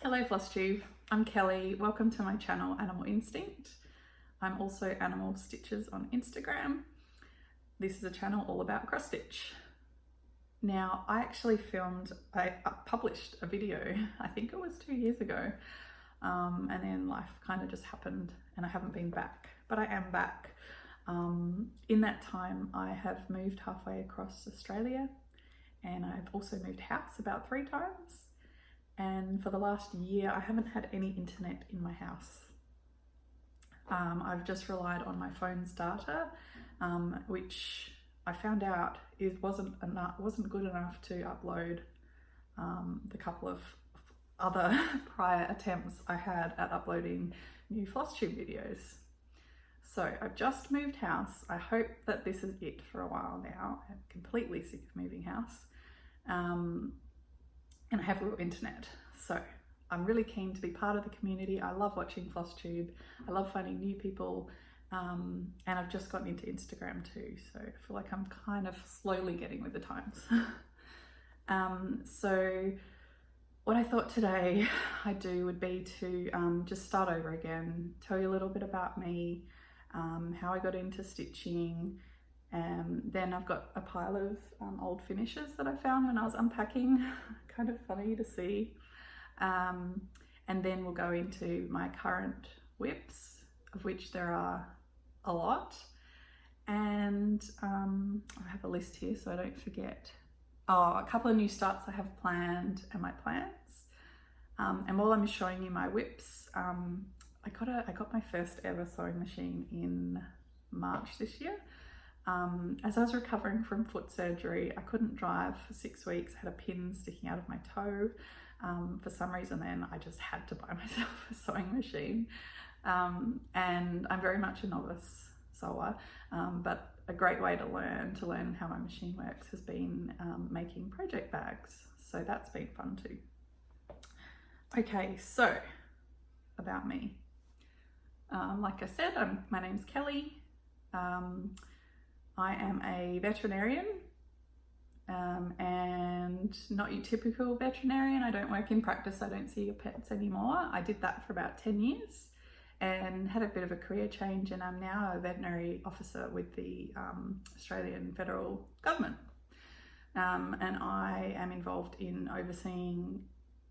Hello FlossTube, I'm Kelly. Welcome to my channel Animal Instinct. I'm also Animal Stitches on Instagram. This is a channel all about cross stitch. Now I actually published a video, I think it was 2 years ago, and then life kind of just happened and I haven't been back, but I am back. In that time I have moved halfway across Australia, and I've also moved house about 3 times. And for the last year, I haven't had any internet in my house. I've just relied on my phone's data, which I found out wasn't good enough to upload the couple of other prior attempts I had at uploading new FlossTube videos. So I've just moved house. I hope that this is it for a while now. I'm completely sick of moving house. And I have real internet. So I'm really keen to be part of the community. I love watching FlossTube. I love finding new people. And I've just gotten into Instagram too. So I feel like I'm kind of slowly getting with the times. So what I thought today I'd do would be to just start over again, tell you a little bit about me, how I got into stitching. Then I've got a pile of old finishes that I found when I was unpacking, kind of funny to see. And then we'll go into my current whips, of which there are a lot. And I have a list here so I don't forget. Oh, a couple of new starts I have planned and my plans. And while I'm showing you my whips, I got my first ever sewing machine in March this year. As I was recovering from foot surgery, I couldn't drive for 6 weeks. I had a pin sticking out of my toe. For some reason then I just had to buy myself a sewing machine. And I'm very much a novice sewer, but a great way to learn how my machine works has been making project bags. So that's been fun too. Okay, so about me. Like I said, my name's Kelly. I am a veterinarian, and not your typical veterinarian. I don't work in practice. I don't see your pets anymore. I did that for about 10 years and had a bit of a career change, and I'm now a veterinary officer with the Australian federal government. And I am involved in overseeing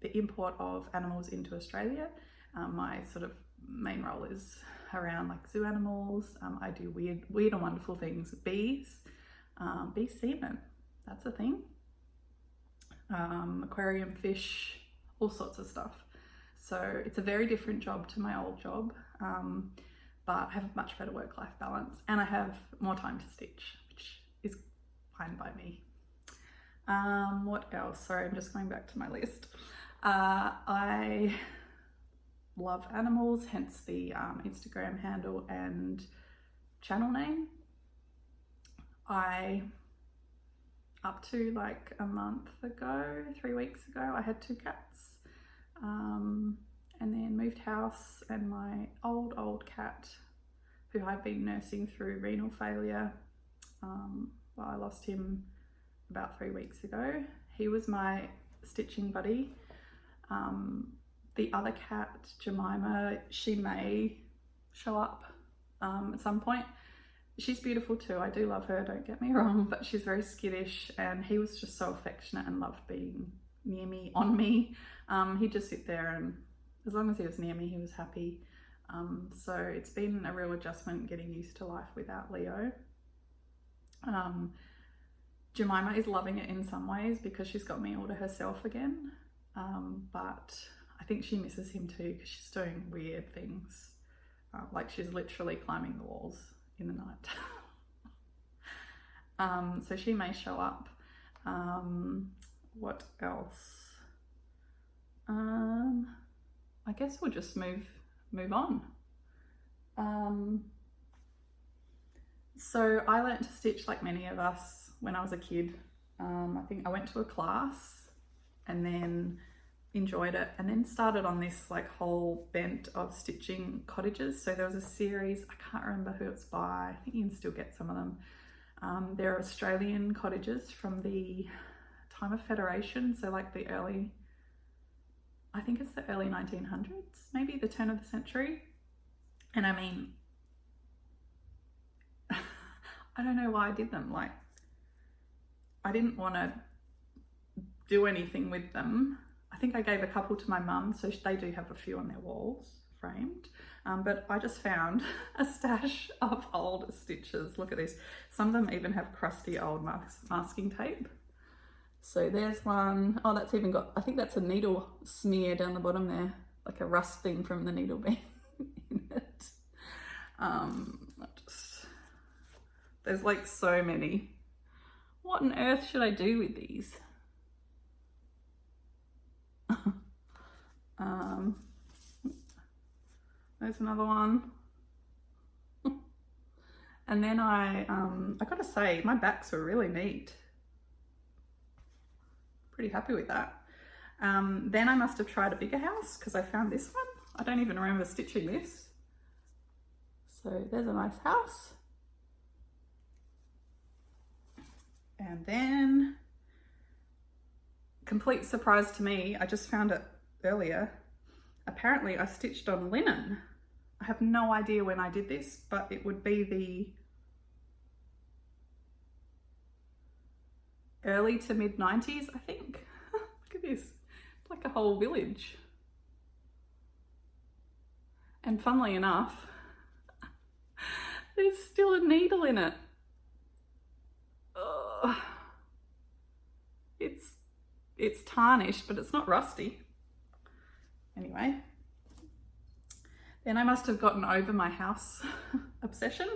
the import of animals into Australia. My sort of main role is around like zoo animals. I do weird and wonderful things. Bees, bee semen, that's a thing. Aquarium fish, all sorts of stuff. So it's a very different job to my old job, but I have a much better work-life balance and I have more time to stitch, which is fine by me. What else? Sorry, I'm just going back to my list. I love animals, hence the Instagram handle and channel name. Up to like a month ago, 3 weeks ago, I had 2 cats, and then moved house, and my old cat, who I've been nursing through renal failure, I lost him about 3 weeks ago. He was my stitching buddy. The other cat, Jemima, she may show up at some point. She's beautiful too. I do love her, don't get me wrong, but she's very skittish, and he was just so affectionate and loved being near me, on me. He'd just sit there, and as long as he was near me, he was happy. So it's been a real adjustment getting used to life without Leo. Jemima is loving it in some ways because she's got me all to herself again, but I think she misses him too because she's doing weird things, like she's literally climbing the walls in the night. So she may show up. What else? I guess we'll just move on. So I learned to stitch like many of us when I was a kid. I think I went to a class and then enjoyed it, and then started on this like whole bent of stitching cottages. So there was a series, I can't remember who it's by, I think you can still get some of them. They're Australian cottages from the time of Federation, so like the early I think it's the early 1900s, maybe the turn of the century. And I mean, I don't know why I did them. Like, I didn't want to do anything with them. I think I gave a couple to my mum, so they do have a few on their walls framed. But I just found a stash of old stitches. Look at this. Some of them even have crusty old masking tape. So there's one. Oh, that's even got, I think that's a needle smear down the bottom there, like a rust thing from the needle being in it. There's like so many. What on earth should I do with these? There's another one. And then I gotta say, my backs were really neat. Pretty happy with that. Then I must have tried a bigger house because I found this one. I don't even remember stitching this. So there's a nice house. And then, complete surprise to me, I just found it earlier. Apparently I stitched on linen. I have no idea when I did this, but it would be the early to mid 90s, I think. Look at this, it's like a whole village. And funnily enough, there's still a needle in it. It's tarnished, but it's not rusty. Anyway, then I must have gotten over my house obsession.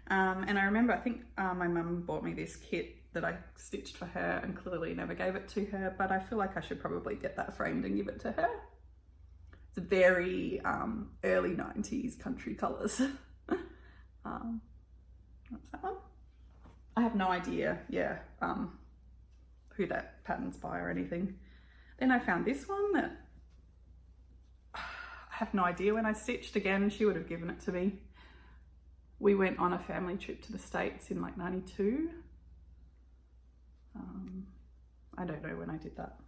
And I remember, I think my mum bought me this kit that I stitched for her and clearly never gave it to her, but I feel like I should probably get that framed and give it to her. It's very early 90s country colours. What's that one? I have no idea, yeah, who that pattern's by or anything. Then I found this one that I have no idea when I stitched. Again, she would have given it to me. We went on a family trip to the States in like 92. I don't know when I did that.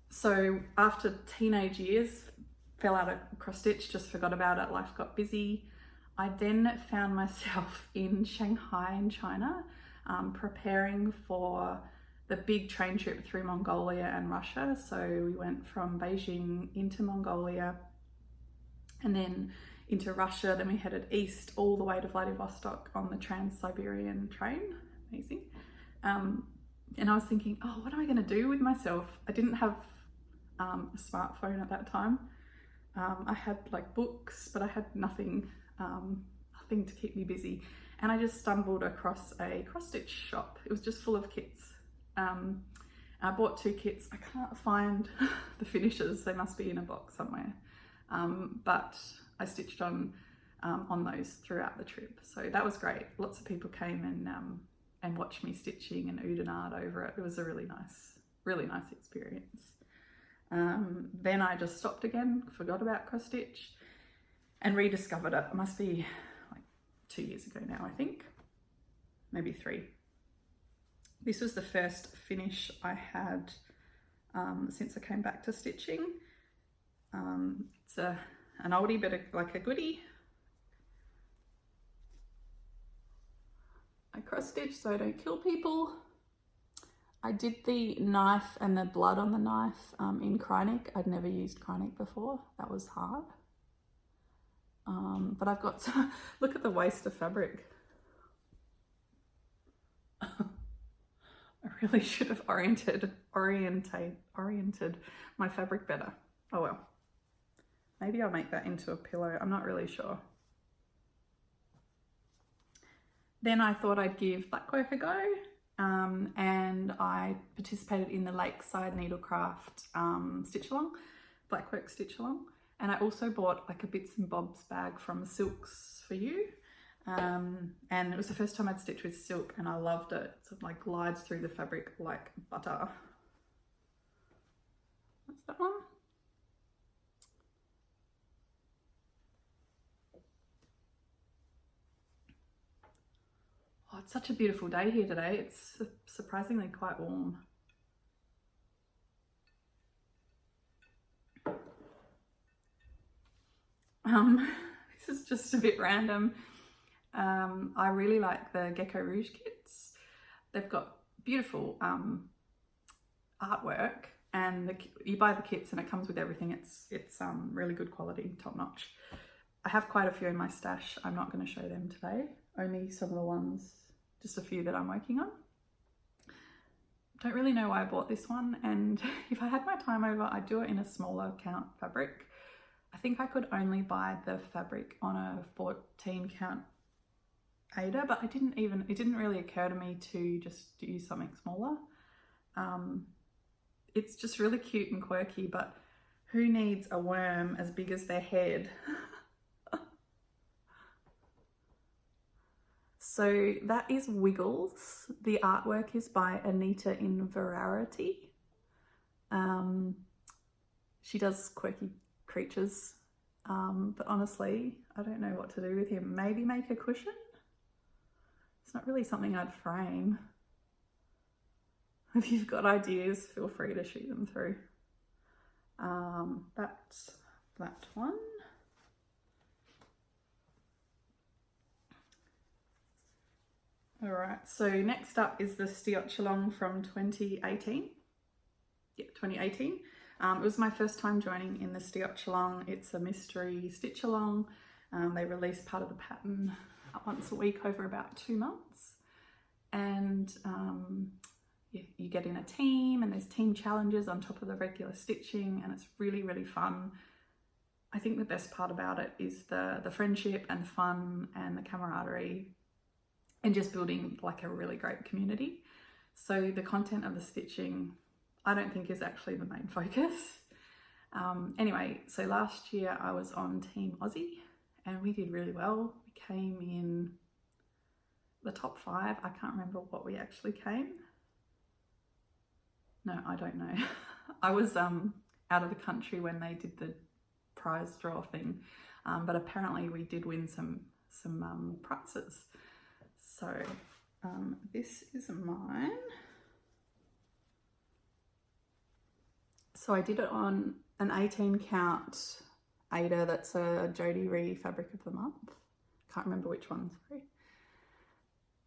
So after teenage years, fell out of cross stitch, just forgot about it, life got busy. I then found myself in Shanghai in China, preparing for the big train trip through Mongolia and Russia. So we went from Beijing into Mongolia and then into Russia. Then we headed east all the way to Vladivostok on the Trans-Siberian train. Amazing. And I was thinking, oh, what am I going to do with myself? I didn't have a smartphone at that time. I had like books, but I had nothing to keep me busy. And I just stumbled across a cross stitch shop. It was just full of kits. I bought 2 kits. I can't find the finishes. They must be in a box somewhere. But I stitched on those throughout the trip. So that was great. Lots of people came and watched me stitching and oohed and ahed over it. It was a really nice experience. Then I just stopped again, forgot about cross stitch and rediscovered it. It must be like 2 years ago now, I think, maybe 3. This was the first finish I had since I came back to stitching. It's an oldie, but like a goodie. I cross stitch so I don't kill people. I did the knife and the blood on the knife in Krynic. I'd never used Krynic before. That was hard. But I've got to look at the waste of fabric. I really should have oriented my fabric better. Oh well. Maybe I'll make that into a pillow. I'm not really sure. Then I thought I'd give Blackwork a go. And I participated in the Lakeside Needlecraft stitch along, Blackwork stitch along, and I also bought like a bits and bobs bag from Silks for You, and it was the first time I'd stitched with silk and I loved it. It sort of like glides through the fabric like butter. What's that one? it's such a beautiful day here today. It's surprisingly quite warm. This is just a bit random. I really like the Gecko Rouge kits. They've got beautiful artwork, and you buy the kits and it comes with everything. It's really good quality, top notch. I have quite a few in my stash. I'm not going to show them today, only some of the ones, just a few that I'm working on. Don't really know why I bought this one, and if I had my time over, I'd do it in a smaller count fabric. I think I could only buy the fabric on a 14 count Aida, but it didn't really occur to me to just use something smaller. It's just really cute and quirky, but who needs a worm as big as their head? So that is Wiggles. The artwork is by Anita in Verarity. She does quirky creatures, but honestly, I don't know what to do with him. Maybe make a cushion? It's not really something I'd frame. If you've got ideas, feel free to shoot them through. That's that one. All right, so next up is the Stitch Along from 2018. Yeah, 2018. It was my first time joining in the Stitch Along. It's a mystery stitch along. They release part of the pattern once a week over about 2 months. And you get in a team, and there's team challenges on top of the regular stitching, and it's really, really fun. I think the best part about it is the friendship and fun and the camaraderie, and just building like a really great community. So the content of the stitching, I don't think is actually the main focus. Anyway, so last year I was on Team Aussie and we did really well. We came in the top 5. I can't remember what we actually came. No, I don't know. I was out of the country when they did the prize draw thing, but apparently we did win some prizes. So this is mine. So I did it on an 18 count Aida. That's a Jody Ree Fabric of the Month. Can't remember which one, sorry.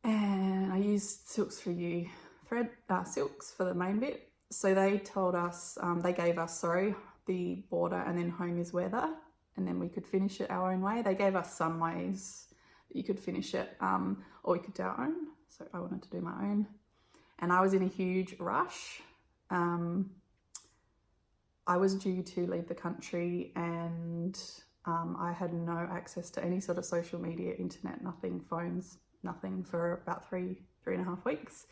And I used Silks for You thread, silks for the main bit. So they told us, they gave us, the border and then home is weather, and then we could finish it our own way. They gave us some ways that you could finish it, or we could do our own. So I wanted to do my own. And I was in a huge rush. I was due to leave the country, and I had no access to any sort of social media, internet, nothing, phones, nothing for about three and a half weeks,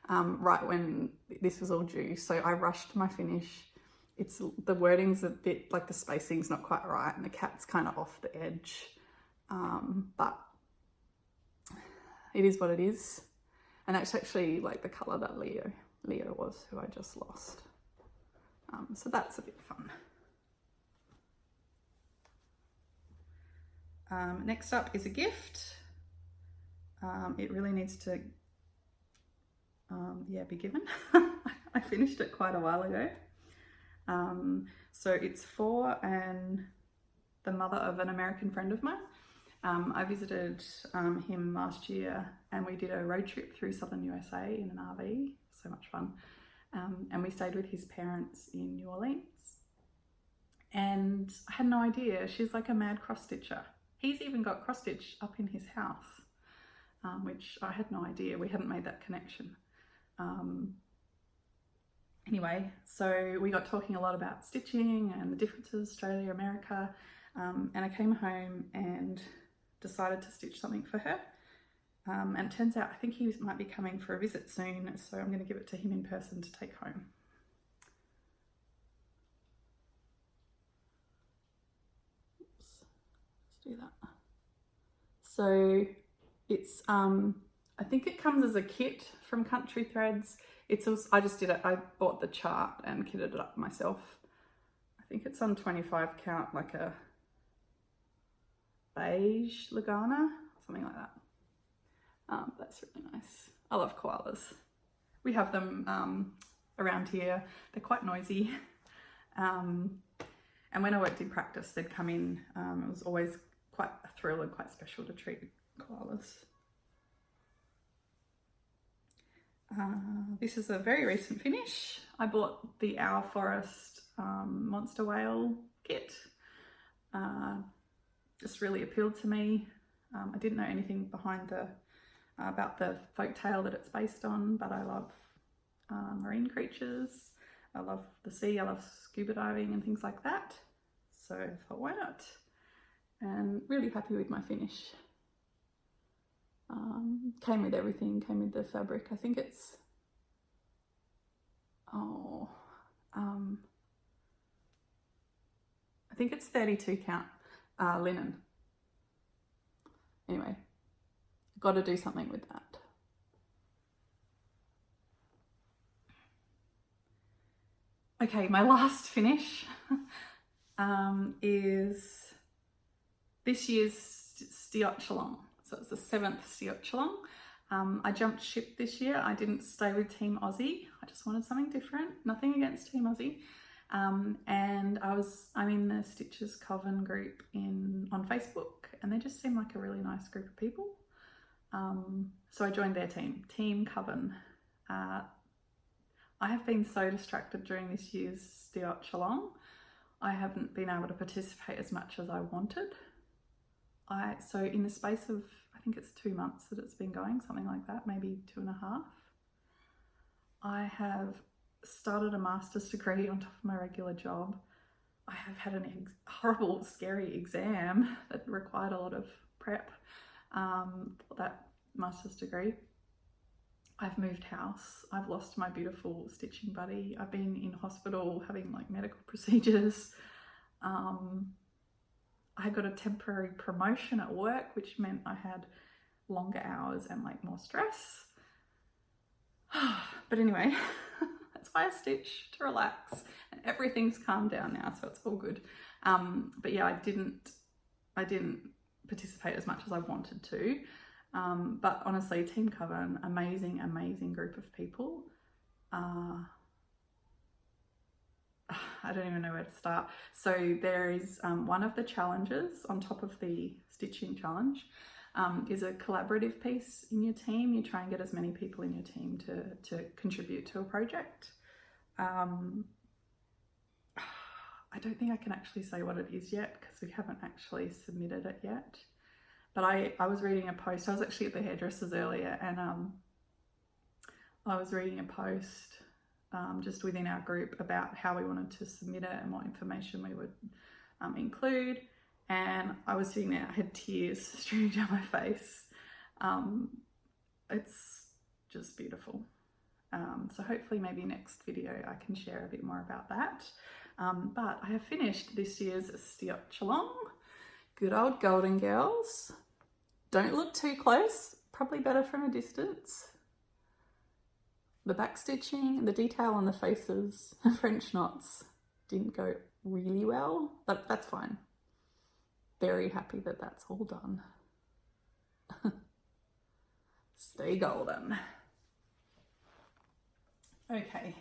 right when this was all due. So I rushed my finish. The wording's a bit, like the spacing's not quite right, and the cat's kind of off the edge, but it is what it is. And that's actually like the colour that Leo was, who I just lost. So that's a bit fun. Next up is a gift. It really needs to be given. I finished it quite a while ago. So it's for the mother of an American friend of mine. I visited him last year, and we did a road trip through southern USA in an RV. So much fun. And we stayed with his parents in New Orleans. And I had no idea. She's like a mad cross stitcher. He's even got cross stitch up in his house, which I had no idea. We hadn't made that connection. Anyway, so we got talking a lot about stitching and the differences, Australia, America. And I came home and decided to stitch something for her. And it turns out I think he might be coming for a visit soon, so I'm going to give it to him in person to take home. Oops, let's do that. So it's, I think it comes as a kit from Country Threads. It's also, I just did it, I bought the chart and kitted it up myself. I think it's on 25 count, like a beige Lagana, something like that. That's really nice. I love koalas. We have them around here. They're quite noisy. And when I worked in practice, they'd come in. It was always quite a thrill and quite special to treat koalas. This is a very recent finish. I bought the Our Forest Monster Whale kit. Just really appealed to me. I didn't know anything behind about the folktale that it's based on, but I love marine creatures. I love the sea, I love scuba diving and things like that. So I thought, why not? And really happy with my finish. Came with everything, came with the fabric. I think it's, I think it's 32 count linen. Anyway, got to do something with that. Okay, my last finish is this year's Stiotchelong. So it's the 7th Stiotchelong. I jumped ship this year. I didn't stay with Team Aussie. I just wanted something different. Nothing against Team Aussie. And I'm in the Stitches Coven group on Facebook, and they just seem like a really nice group of people. So I joined their team, Team Coven. I have been so distracted during this year's Stiotchelong. I haven't been able to participate as much as I wanted. So in the space of, I think it's 2 months that it's been going, something like that, maybe 2.5, I have started a master's degree on top of my regular job. I have had a horrible, scary exam that required a lot of prep for that master's degree. I've moved house. I've lost my beautiful stitching buddy. I've been in hospital having like medical procedures. I got a temporary promotion at work, which meant I had longer hours and like more stress. But anyway, that's why I stitch, to relax, and everything's calmed down now, so it's all good. But yeah, I didn't participate as much as I wanted to. But honestly, Team Coven, amazing, amazing group of people. I don't even know where to start. So there is one of the challenges on top of the stitching challenge is a collaborative piece in your team. You try and get as many people in your team to contribute to a project. I don't think I can actually say what it is yet because we haven't actually submitted it yet. But I was reading a post. I was actually at the hairdressers earlier, and I was reading a post just within our group about how we wanted to submit it and what information we would include. And I was sitting there, I had tears streaming down my face. It's just beautiful. So hopefully maybe next video I can share a bit more about that. But I have finished this year's Stiotchelong. Good old Golden Girls. Don't look too close, probably better from a distance. The back stitching, the detail on the faces, French knots didn't go really well, but that's fine. Very happy that that's all done. Stay golden. Okay.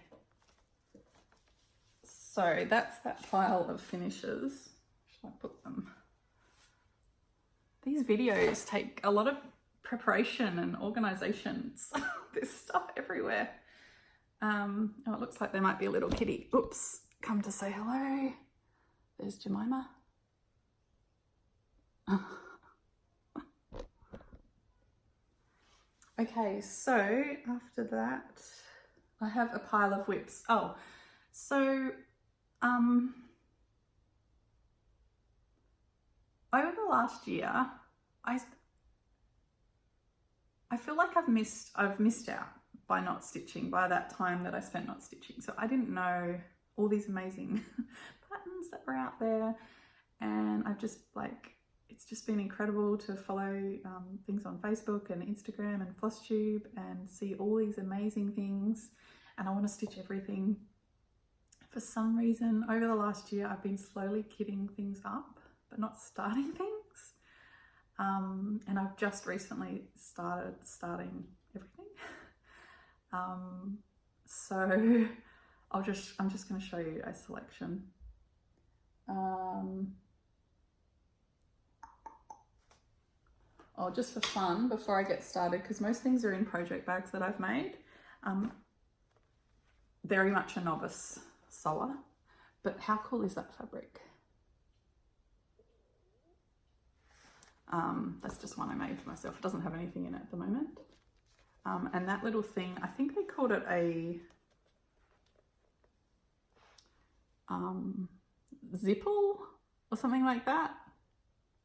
So that's that pile of finishes. Should I put them? These videos take a lot of preparation and organisation. There's stuff everywhere. Oh, it looks like there might be a little kitty. Oops, come to say hello. There's Jemima. Okay, so after that, I have a pile of whips. Oh, so over the last year, I feel like I've missed out by not stitching, by that time that I spent not stitching. So I didn't know all these amazing patterns that were out there, and I've just it's just been incredible to follow things on Facebook and Instagram and FlossTube and see all these amazing things, and I want to stitch everything. For some reason, over the last year, I've been slowly kitting things up, but not starting things. And I've just recently starting everything. So I'm just going to show you a selection. Just for fun, before I get started, because most things are in project bags that I've made. Very much a novice sewer, but how cool is that fabric? That's just one I made for myself. It doesn't have anything in it at the moment. And that little thing, I think they called it a zipple or something like that.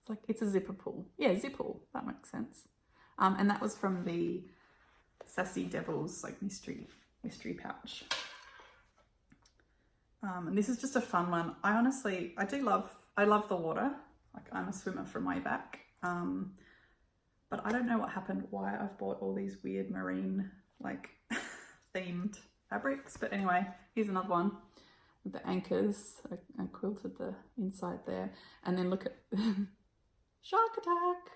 It's like, it's a zipper pull. Yeah, zipple, that makes sense. And that was from the Sassy Devils like mystery pouch. And this is just a fun one. I love the water. Like, I'm a swimmer from way back. But I don't know what happened, why I've bought all these weird marine like themed fabrics. But anyway, here's another one with the anchors. I quilted the inside there. And then look at shark attack.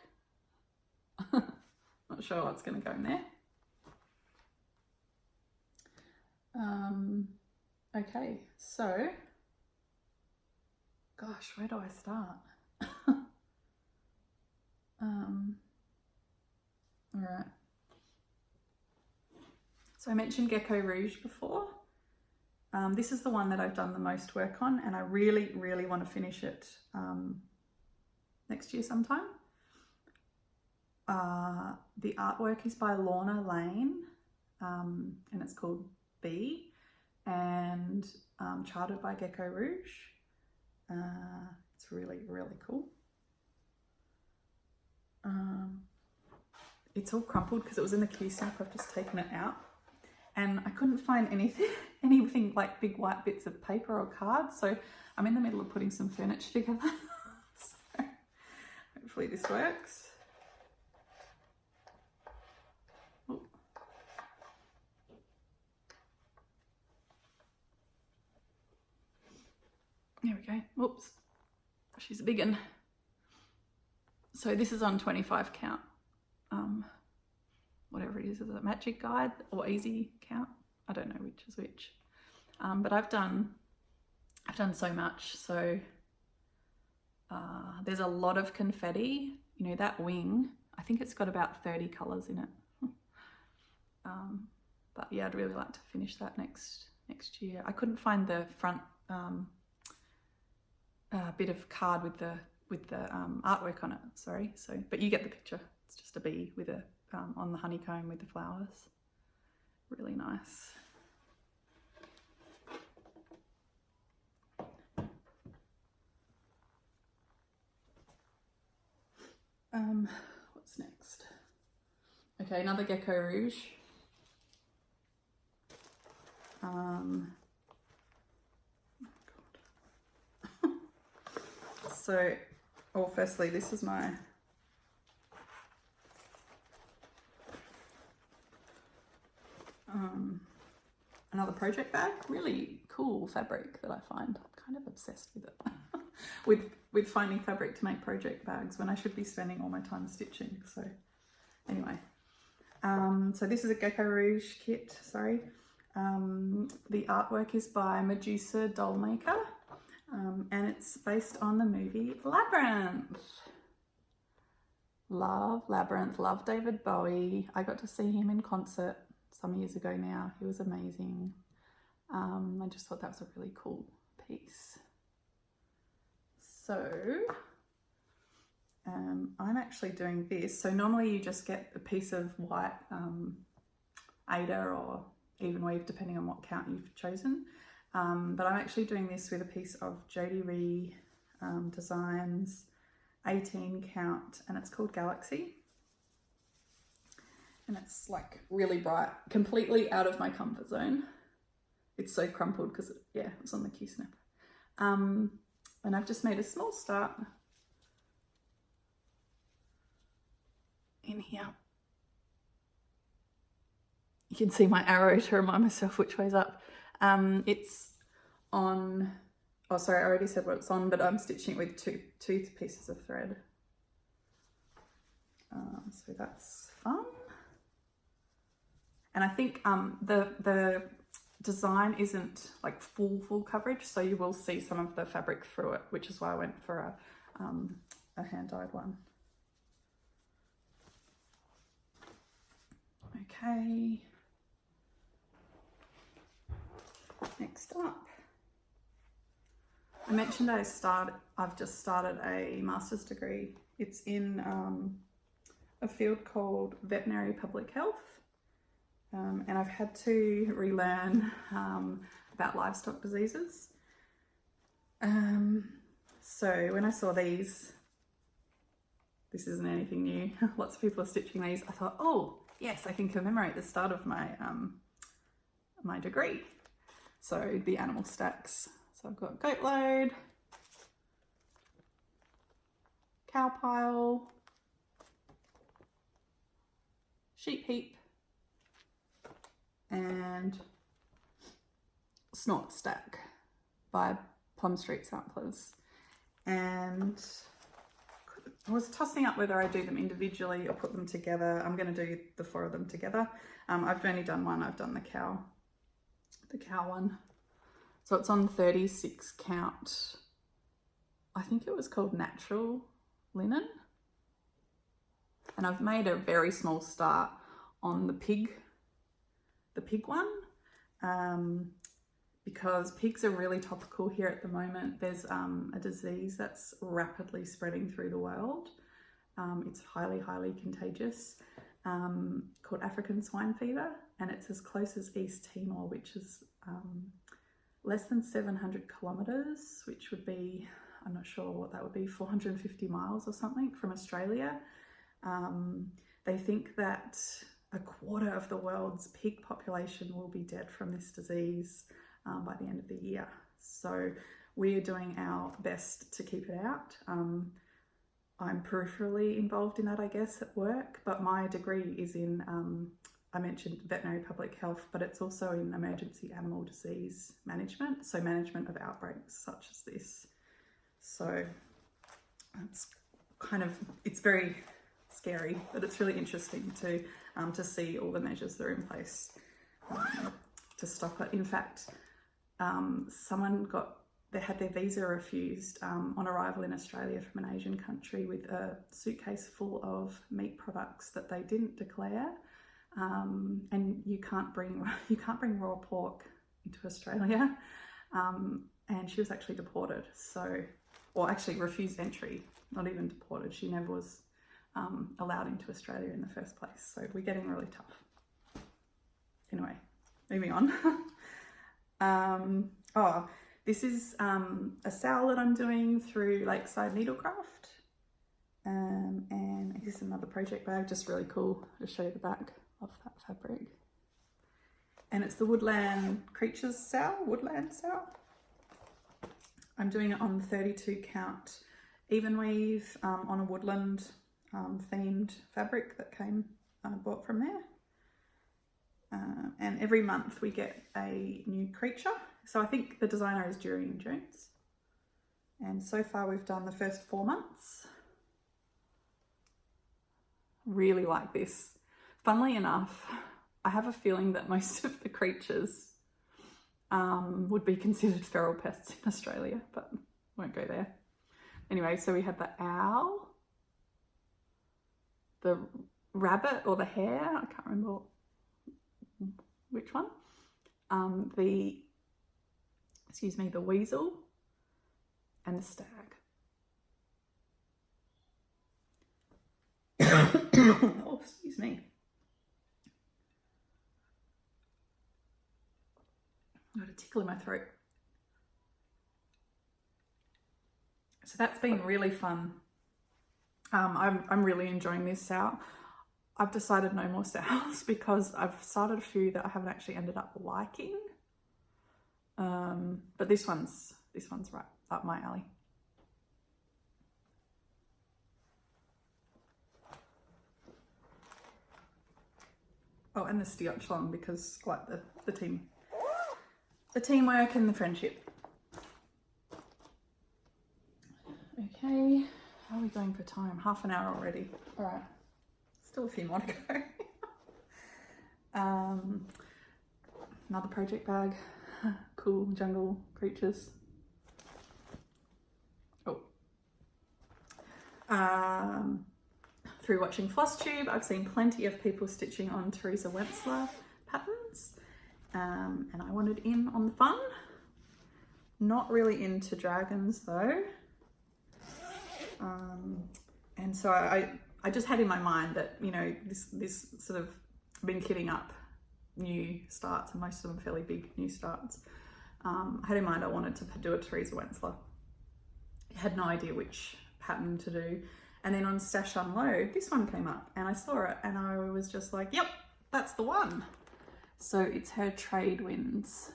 Not sure what's going to go in there. Okay, so, gosh, where do I start? All right. So I mentioned Gecko Rouge before. This is the one that I've done the most work on, and I really, really want to finish it next year sometime. The artwork is by Lorna Lane, and it's called Bee, and charted by Gecko Rouge. It's really, really cool. It's all crumpled because it was in the Q-snap. I've just taken it out, and I couldn't find anything like big white bits of paper or cards. So I'm in the middle of putting some furniture together. So hopefully this works. Ooh. There we go. Oops, she's a big one. So this is on 25 count. Whatever it is it Magic Guide or Easy Count? I don't know which is which. But I've done so much. So there's a lot of confetti. You know, that wing, I think it's got about 30 colours in it. But yeah, I'd really like to finish that next year. I couldn't find the front bit of card with the artwork on it, sorry. So, but you get the picture. It's just a bee with a on the honeycomb with the flowers. Really nice. What's next? Okay, another Gecko Rouge. So, firstly, this is my another project bag. Really cool fabric that I find. I'm kind of obsessed with it. with finding fabric to make project bags when I should be spending all my time stitching. So anyway, so this is a Gecko Rouge kit, sorry. The artwork is by Medusa Dollmaker, and it's based on the movie Labyrinth. Love Labyrinth, love David Bowie. I got to see him in concert some years ago now. He was amazing. I just thought that was a really cool piece. So I'm actually doing this. So normally you just get a piece of white Aida or even weave, depending on what count you've chosen. But I'm actually doing this with a piece of Jodie Ree Designs 18 count, and it's called Galaxy. And it's like really bright, completely out of my comfort zone. It's so crumpled because it was on the Q-snap. And I've just made a small start in here. You can see my arrow to remind myself which way's up. It's on, I already said what it's on, but I'm stitching it with two pieces of thread. So that's fun. And I think the design isn't like full coverage, so you will see some of the fabric through it, which is why I went for a hand-dyed one. Okay. Next up, I mentioned I've just started a master's degree. It's in a field called veterinary public health. And I've had to relearn about livestock diseases. So when I saw these, this isn't anything new, lots of people are stitching these, I thought, oh yes, I can commemorate the start of my, my degree. So the animal stacks. So I've got goat load, cow pile, sheep heap, and snort stack by Plum Street Samplers. And I was tossing up whether I do them individually or put them together. I'm going to do the 4 of them together. I've only done one. I've done the cow one. So it's on 36 count. I think it was called Natural Linen. And I've made a very small start on the pig one, because pigs are really topical here at the moment. There's a disease that's rapidly spreading through the world. It's highly contagious, called African swine fever, and it's as close as East Timor, which is less than 700 kilometres, which would be, I'm not sure what that would be, 450 miles or something from Australia. They think that a quarter of the world's pig population will be dead from this disease by the end of the year. So we're doing our best to keep it out. I'm peripherally involved in that, I guess, at work, but my degree is in, I mentioned veterinary public health, but it's also in emergency animal disease management, so management of outbreaks such as this. So it's kind of, it's very scary, but it's really interesting to see all the measures that are in place to stop it. In fact, someone they had their visa refused on arrival in Australia from an Asian country with a suitcase full of meat products that they didn't declare, and you can't bring raw pork into Australia, and she was actually deported. So, or actually refused entry, not even deported. She never was allowed into Australia in the first place. So we're getting really tough. Anyway, moving on. This is a sale that I'm doing through Lakeside Needlecraft. And here's another project bag, just really cool to show you the back of that fabric. And it's the Woodland Creatures sale, Woodland sale. I'm doing it on 32 count even weave on a woodland themed fabric that bought from there. And every month we get a new creature. So I think the designer is Durian Jones. And so far we've done the first 4 months. Really like this. Funnily enough, I have a feeling that most of the creatures would be considered feral pests in Australia, but won't go there. Anyway, so we had the owl, the rabbit or the hare, I can't remember which one, the weasel, and the stag. Oh, excuse me. I've got a tickle in my throat. So that's been really fun. I'm really enjoying this sale. I've decided no more sales because I've started a few that I haven't actually ended up liking. But this one's right up my alley. Oh, and the Stiochlon, because like the teamwork and the friendship. Okay, how are we going for time? Half an hour already. All right. Still a few more to go. Another project bag. Cool jungle creatures. Oh. Through watching FlossTube, I've seen plenty of people stitching on Teresa Wentzler patterns, and I wanted in on the fun. Not really into dragons though. And so I just had in my mind that, you know, this sort of been kitting up new starts, and most of them fairly big new starts. I had in mind I wanted to do a Teresa Wentzler. I had no idea which pattern to do. And then on Stash Unload, this one came up and I saw it and I was just like, yep, that's the one. So it's her Trade Winds.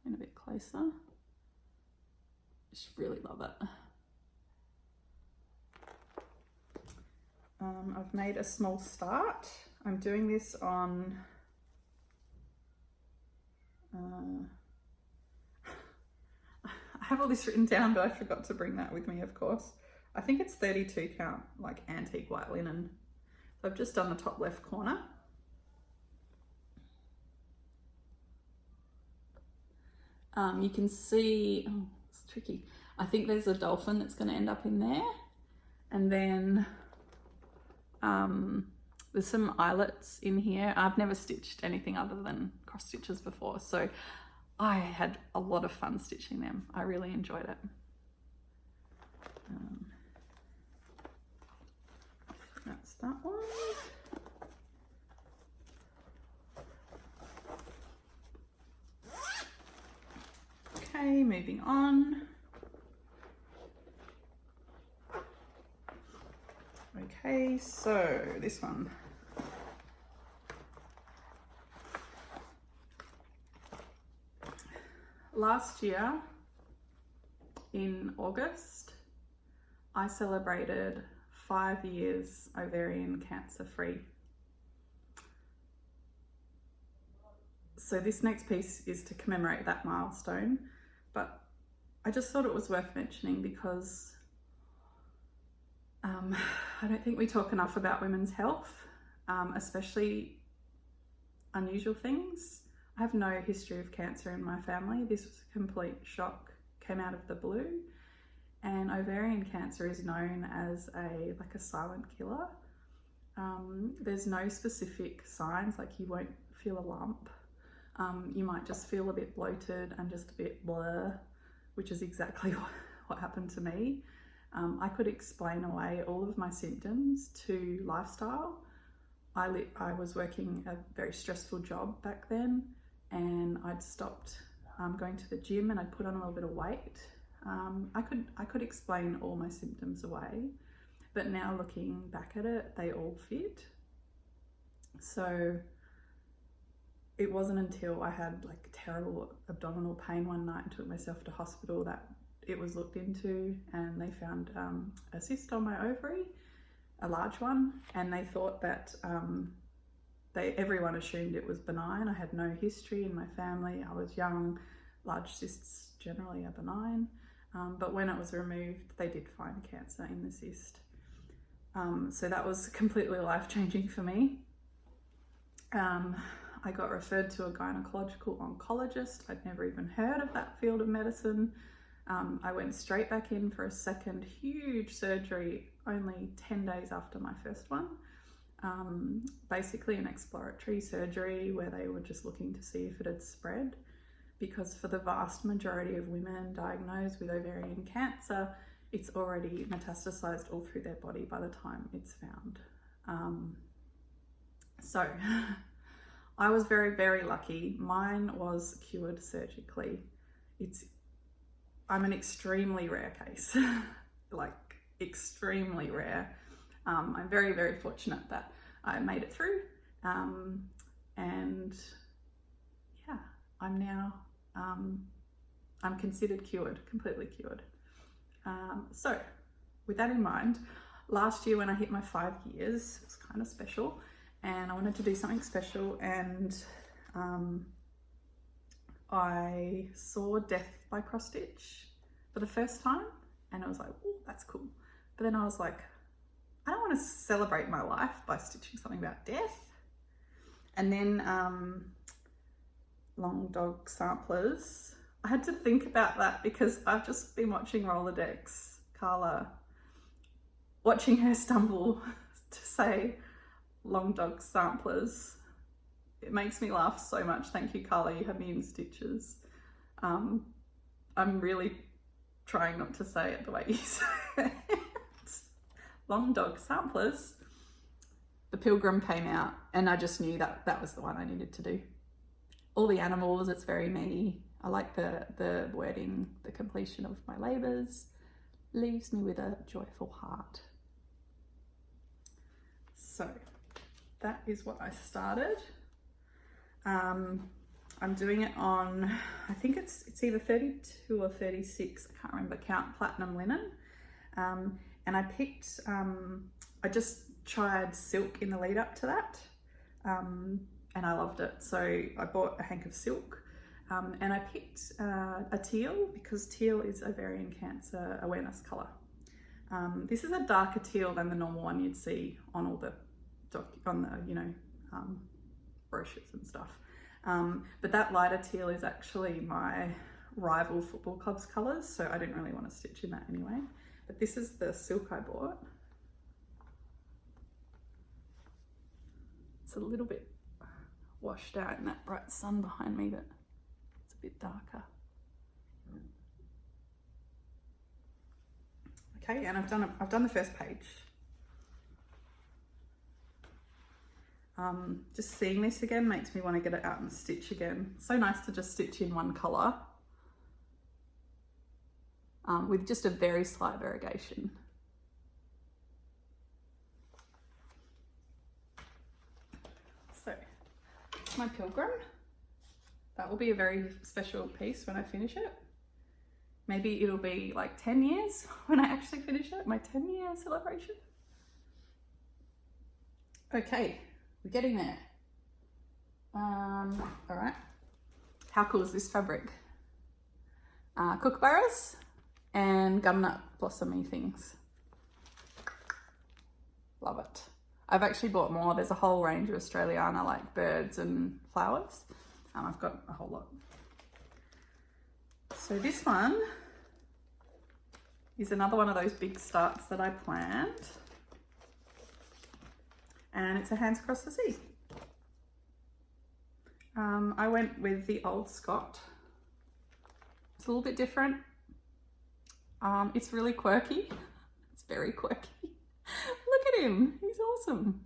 Come in a bit closer. Just really love it. I've made a small start. I'm doing this on I have all this written down, but I forgot to bring that with me, of course. I think it's 32 count, like antique white linen. So I've just done the top left corner. You can see, oh, it's tricky. I think there's a dolphin that's going to end up in there. And then there's some eyelets in here. I've never stitched anything other than cross stitches before, so I had a lot of fun stitching them. I really enjoyed it. That's that one. Okay, moving on. Okay, so this one. Last year in August, I celebrated 5 years ovarian cancer free. So this next piece is to commemorate that milestone, but I just thought it was worth mentioning because I don't think we talk enough about women's health, especially unusual things. I have no history of cancer in my family. This was a complete shock, came out of the blue. And ovarian cancer is known as a silent killer. There's no specific signs, like you won't feel a lump. You might just feel a bit bloated and just a bit blur, which is exactly what happened to me. I could explain away all of my symptoms to lifestyle. I was working a very stressful job back then, and I'd stopped going to the gym and I'd put on a little bit of weight. I could explain all my symptoms away, but now looking back at it, they all fit. So it wasn't until I had like terrible abdominal pain one night and took myself to hospital that it was looked into, and they found a cyst on my ovary, a large one, and they thought that everyone assumed it was benign. I had no history in my family. I was young. Large cysts generally are benign, but when it was removed, they did find cancer in the cyst. So that was completely life-changing for me. I got referred to a gynecological oncologist. I'd never even heard of that field of medicine. I went straight back in for a second huge surgery only 10 days after my first one. Basically an exploratory surgery where they were just looking to see if it had spread, because for the vast majority of women diagnosed with ovarian cancer, it's already metastasized all through their body by the time it's found. So I was very, very lucky. Mine was cured surgically. I'm an extremely rare case, like extremely rare. I'm very, very fortunate that I made it through. And yeah, I'm now, I'm considered cured, completely cured. So with that in mind, last year when I hit my 5 years, it was kind of special, and I wanted to do something special, and I saw Death by Cross Stitch for the first time, and I was like, oh, that's cool. But then I was like, I don't want to celebrate my life by stitching something about death. And then Long Dog Samplers. I had to think about that because I've just been watching Rolodex, Carla, watching her stumble to say Long Dog Samplers. It makes me laugh so much. Thank you, Carla, you have me in stitches. I'm really trying not to say it the way you say it. Long Dog Samplers. The Pilgrim came out and I just knew that that was the one I needed to do. All the animals, it's very me. I like the wording, the completion of my labours leaves me with a joyful heart. So that is what I started. I'm doing it on, I think it's either 32 or 36, I can't remember, count platinum linen. And I picked, I just tried silk in the lead up to that, and I loved it. So I bought a hank of silk, and I picked a teal because teal is ovarian cancer awareness colour. This is a darker teal than the normal one you'd see on all the brochures and stuff. But that lighter teal is actually my rival football club's colours, so I didn't really want to stitch in that anyway. But this is the silk I bought. It's a little bit washed out in that bright sun behind me, but it's a bit darker. Okay, and I've done the first page. Just seeing this again makes me want to get it out and stitch again. It's so nice to just stitch in one colour with just a very slight variegation. So, my Pilgrim. That will be a very special piece when I finish it. Maybe it'll be like 10 years when I actually finish it, my 10-year celebration. Okay. We're getting there. All right. How cool is this fabric? Kookaburras and gumnut blossomy things. Love it. I've actually bought more. There's a whole range of Australiana, like birds and flowers. I've got a whole lot. So this one is another one of those big starts that I planned. And it's a Hands Across the Sea. I went with the Old Scott. It's a little bit different. It's really quirky. It's very quirky. Look at him, he's awesome.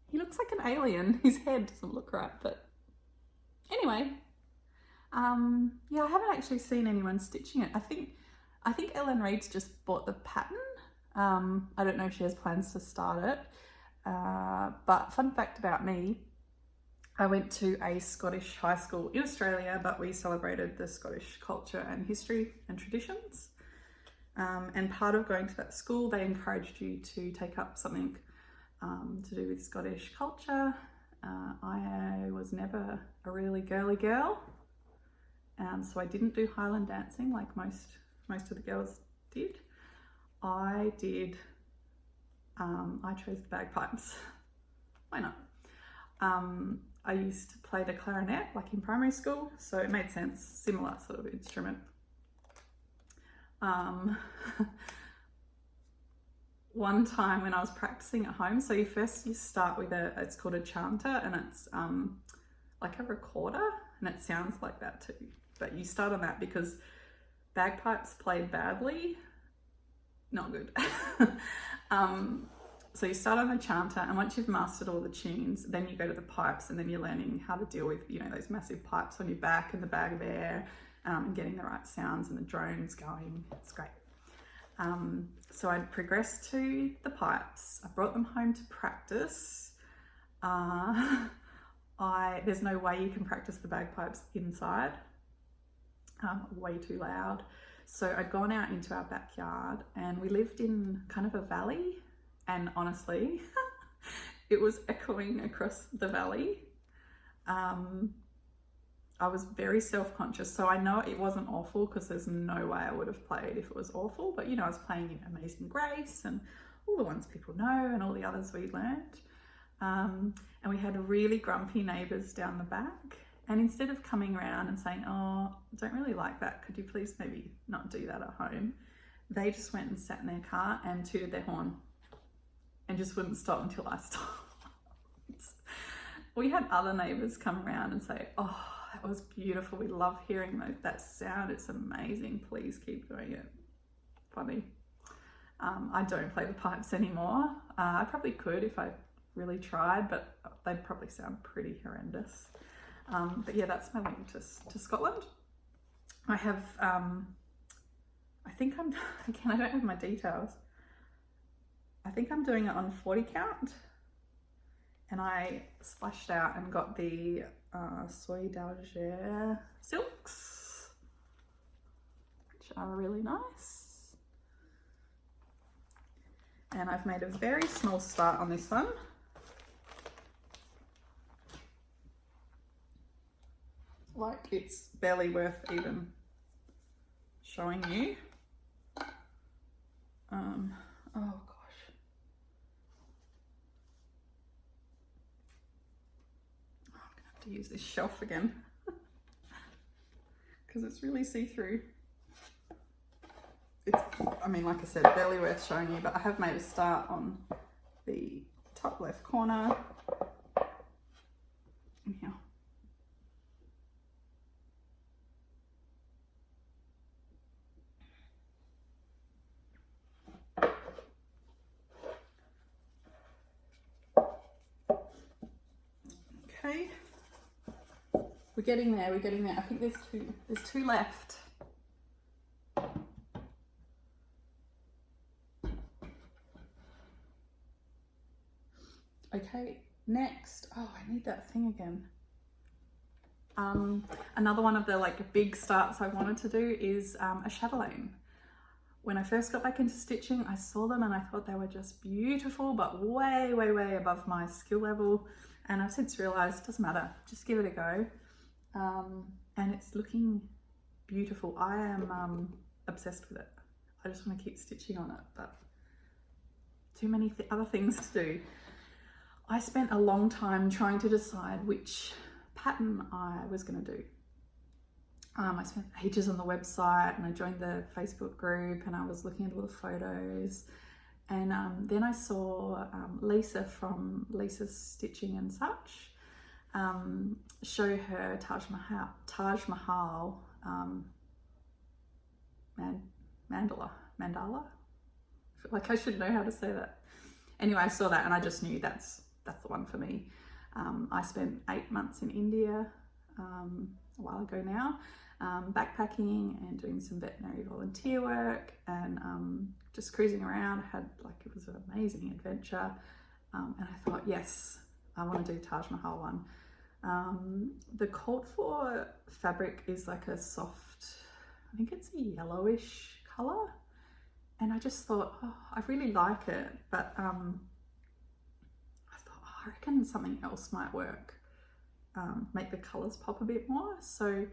He looks like an alien. His head doesn't look right, but anyway. Yeah, I haven't actually seen anyone stitching it. I think Ellen Reid's just bought the pattern. I don't know if she has plans to start it, but fun fact about me, I went to a Scottish high school in Australia, but we celebrated the Scottish culture and history and traditions. And part of going to that school, they encouraged you to take up something to do with Scottish culture. I was never a really girly girl, so I didn't do Highland dancing like most of the girls did. I chose the bagpipes. Why not? I used to play the clarinet like in primary school, so it made sense, similar sort of instrument. One time when I was practicing at home, so you start with it's called a chanter, and it's like a recorder, and it sounds like that too. But you start on that because bagpipes played badly, not good. So you start on the chanter, and once you've mastered all the tunes, then you go to the pipes, and then you're learning how to deal with, those massive pipes on your back and the bag of air, and getting the right sounds and the drones going. It's great. So I progressed to the pipes. I brought them home to practice. There's no way you can practice the bagpipes inside. Way too loud. So I'd gone out into our backyard, and we lived in kind of a valley, and honestly, it was echoing across the valley. I was very self-conscious, so I know it wasn't awful because there's no way I would have played if it was awful, but I was playing in Amazing Grace and all the ones people know and all the others we learnt. And we had really grumpy neighbours down the back. And instead of coming around and saying, oh, I don't really like that, could you please maybe not do that at home? They just went and sat in their car and tooted their horn and just wouldn't stop until I stopped. We had other neighbours come around and say, oh, that was beautiful. We love hearing that sound. It's amazing. Please keep doing it. Funny. I don't play the pipes anymore. I probably could if I really tried, but they'd probably sound pretty horrendous. But yeah, that's my link to Scotland. I have, I think I'm, again, I don't have my details. I think I'm doing it on 40 count. And I splashed out and got the Soie d'Alger silks, which are really nice. And I've made a very small start on this one. Like it's barely worth even showing you. Oh gosh. Oh, I'm gonna have to use this shelf again because it's really see-through. It's, I mean, like I said, barely worth showing you, but I have made a start on the top left corner. In here. Okay, we're getting there. I think there's two left. Okay, next. Oh, I need that thing again. Another one of the like big starts I wanted to do is a chatelaine. When I first got back into stitching, I saw them and I thought they were just beautiful, but way, way, way above my skill level. And I've since realised it doesn't matter, just give it a go. And it's looking beautiful. I am obsessed with it. I just want to keep stitching on it, but too many other things to do. I spent a long time trying to decide which pattern I was going to do. I spent ages on the website and I joined the Facebook group and I was looking at all the photos. And then I saw Lisa from Lisa's Stitching and Such show her Taj Mahal mandala. Like I should know how to say that. Anyway, I saw that and I just knew that's the one for me. I spent 8 months in India a while ago now, backpacking and doing some veterinary volunteer work and just cruising around. It was an amazing adventure, and I thought, yes, I want to do Taj Mahal one. The called for fabric is like a soft, I think it's a yellowish colour, and I just thought, oh, I really like it, but I thought, oh, I reckon something else might work, make the colours pop a bit more. So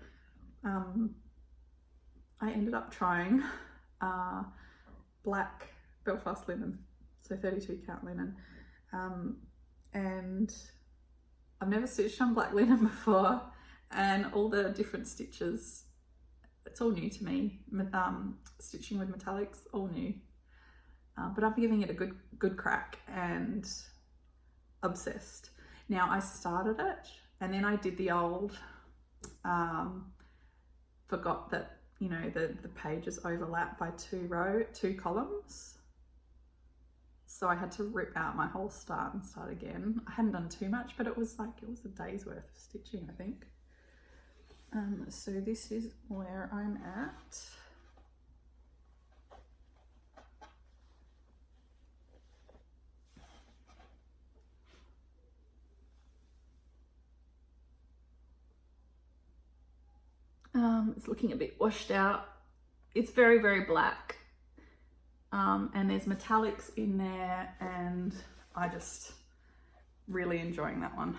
I ended up trying black Belfast linen, so 32 count linen, and I've never stitched on black linen before, and all the different stitches, it's all new to me. Stitching with metallics, all new, but I'm giving it a good crack and obsessed. Now I started it and then I did the old forgot that, you know, the pages overlap by two columns. So I had to rip out my whole start and start again. I hadn't done too much, but it was a day's worth of stitching, I think. So this is where I'm at. It's looking a bit washed out. It's very, very black. And there's metallics in there, and I just really enjoying that one.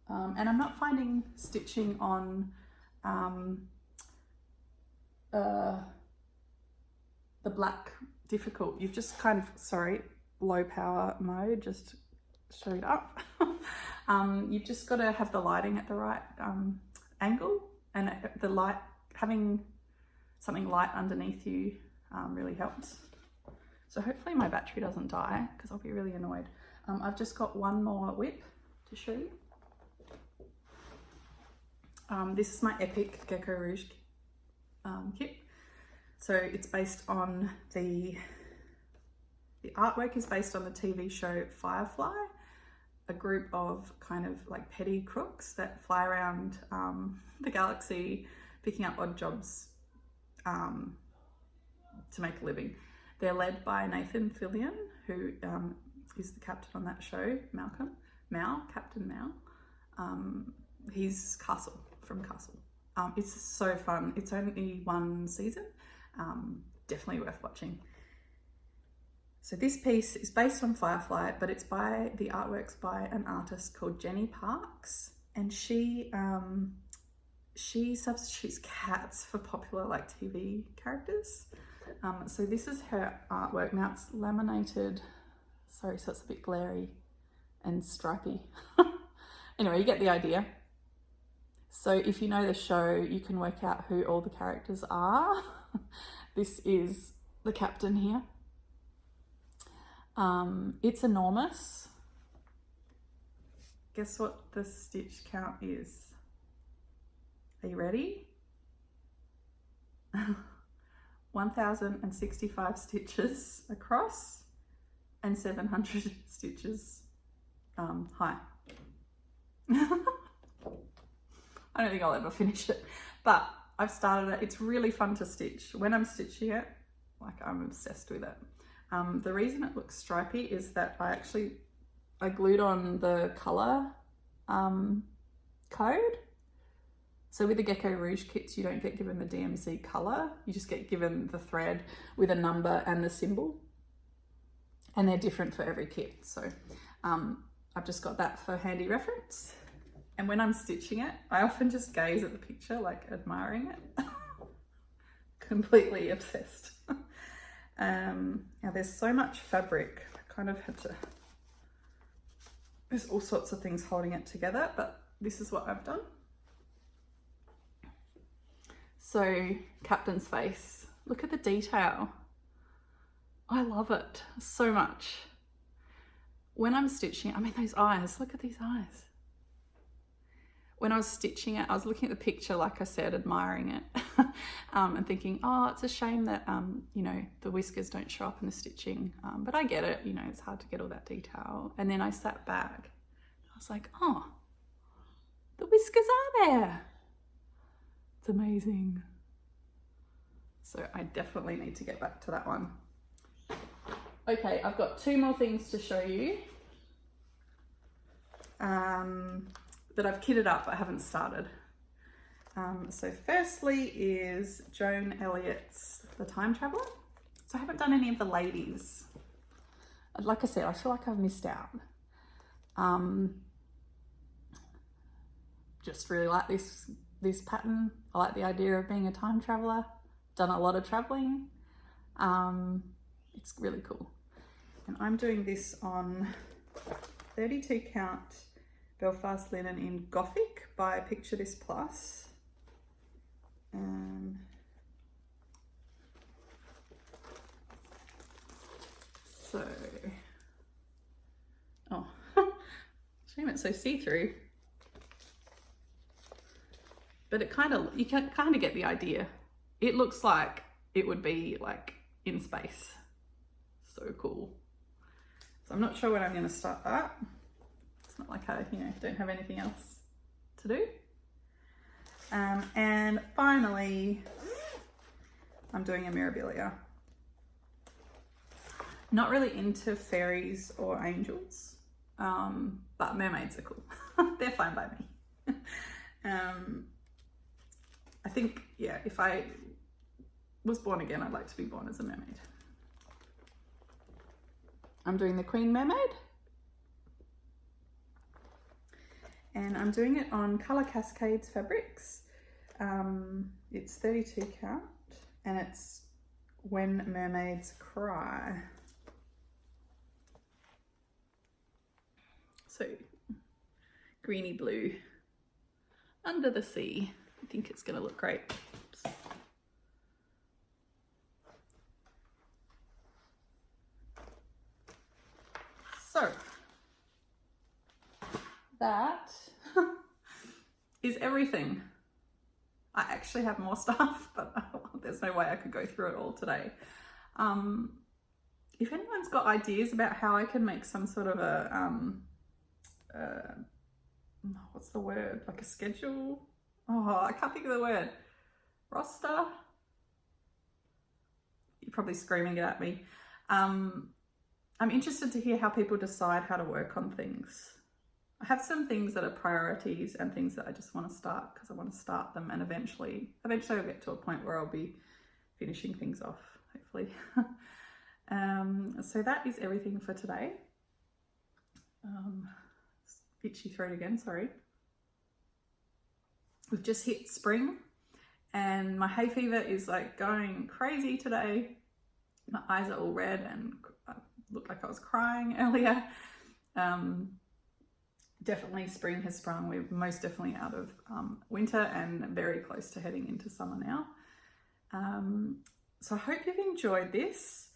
And I'm not finding stitching on the black difficult. You've just kind of, sorry, low power mode just showed up. You've just got to have the lighting at the right angle, and the light, having something light underneath you really helps. So hopefully my battery doesn't die, because I'll be really annoyed. I've just got one more whip to show you. This is my Epic Gecko Rouge kit. So it's based on the artwork is based on the TV show Firefly, a group of kind of like petty crooks that fly around the galaxy picking up odd jobs to make a living. They're led by Nathan Fillion, who is the captain on that show, Captain Mal. He's Castle, from Castle. It's so fun. It's only one season. Definitely worth watching. So this piece is based on Firefly, but it's by, the artwork's by an artist called Jenny Parks, and she substitutes cats for popular like TV characters. So this is her artwork. Now it's laminated, sorry, so it's a bit glary and stripy. Anyway, you get the idea. So if you know the show, you can work out who all the characters are. This is the captain here. It's enormous. Guess what the stitch count is? Are you ready? 1,065 stitches across and 700 stitches high. I don't think I'll ever finish it, but I've started it. It's really fun to stitch. When I'm stitching it, like, I'm obsessed with it. The reason it looks stripy is that I glued on the color code. So with the Gecko Rouge kits, you don't get given the DMZ color. You just get given the thread with a number and the symbol. And they're different for every kit. So I've just got that for handy reference. And when I'm stitching it, I often just gaze at the picture, like admiring it. Completely obsessed. Now there's so much fabric, I kind of had to, there's all sorts of things holding it together, but this is what I've done. So Captain's face, look at the detail. I love it so much. When I'm stitching, I mean, those eyes, look at these eyes. When I was stitching it, I was looking at the picture, like I said, admiring it, and thinking, oh, it's a shame that, you know, the whiskers don't show up in the stitching, but I get it, you know, it's hard to get all that detail. And then I sat back, I was like, oh, the whiskers are there. It's amazing. So I definitely need to get back to that one. Okay, I've got two more things to show you. That I've kitted up, I haven't started. So firstly is Joan Elliott's The Time Traveller. So I haven't done any of the ladies. Like I said, I feel like I've missed out. Just really like this pattern. I like the idea of being a time traveller. Done a lot of travelling. It's really cool. And I'm doing this on 32 count Belfast linen in Gothic by Picture This Plus. Oh, shame it's so see-through. But it you can kind of get the idea. It looks like it would be like in space. So cool. So I'm not sure when I'm going to start that. It's not like I, you know, don't have anything else to do. And finally, I'm doing a Mirabilia. Not really into fairies or angels, but mermaids are cool. They're fine by me. I think, yeah, if I was born again, I'd like to be born as a mermaid. I'm doing the Queen Mermaid. And I'm doing it on Colour Cascades fabrics. It's 32 count and it's When Mermaids Cry. So, greeny blue under the sea. I think it's going to look great. Oops. So, that is everything. I actually have more stuff, but there's no way I could go through it all today. If anyone's got ideas about how I can make some sort of a, what's the word? Like a schedule? Oh, I can't think of the word. Roster? You're probably screaming it at me. I'm interested to hear how people decide how to work on things. I have some things that are priorities and things that I just want to start because I want to start them, and eventually I'll get to a point where I'll be finishing things off, hopefully. So that is everything for today. Itchy throat again, sorry. We've just hit spring and my hay fever is like going crazy today. My eyes are all red and I looked like I was crying earlier. Definitely spring has sprung. We're most definitely out of winter and very close to heading into summer now. So I hope you've enjoyed this.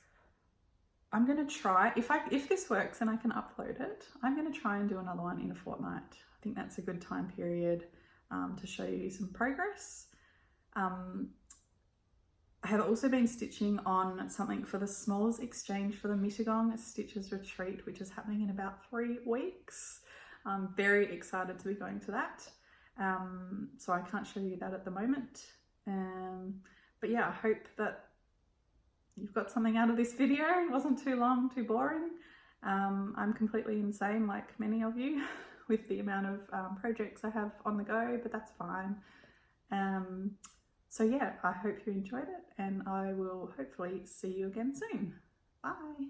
I'm going to try, if this works and I can upload it, I'm going to try and do another one in a fortnight. I think that's a good time period to show you some progress. I have also been stitching on something for the Smalls Exchange for the Mittagong Stitches Retreat, which is happening in about 3 weeks. I'm very excited to be going to that. So I can't show you that at the moment. But yeah, I hope that you've got something out of this video. It wasn't too long, too boring. I'm completely insane, like many of you, with the amount of projects I have on the go, but that's fine. So yeah, I hope you enjoyed it and I will hopefully see you again soon. Bye.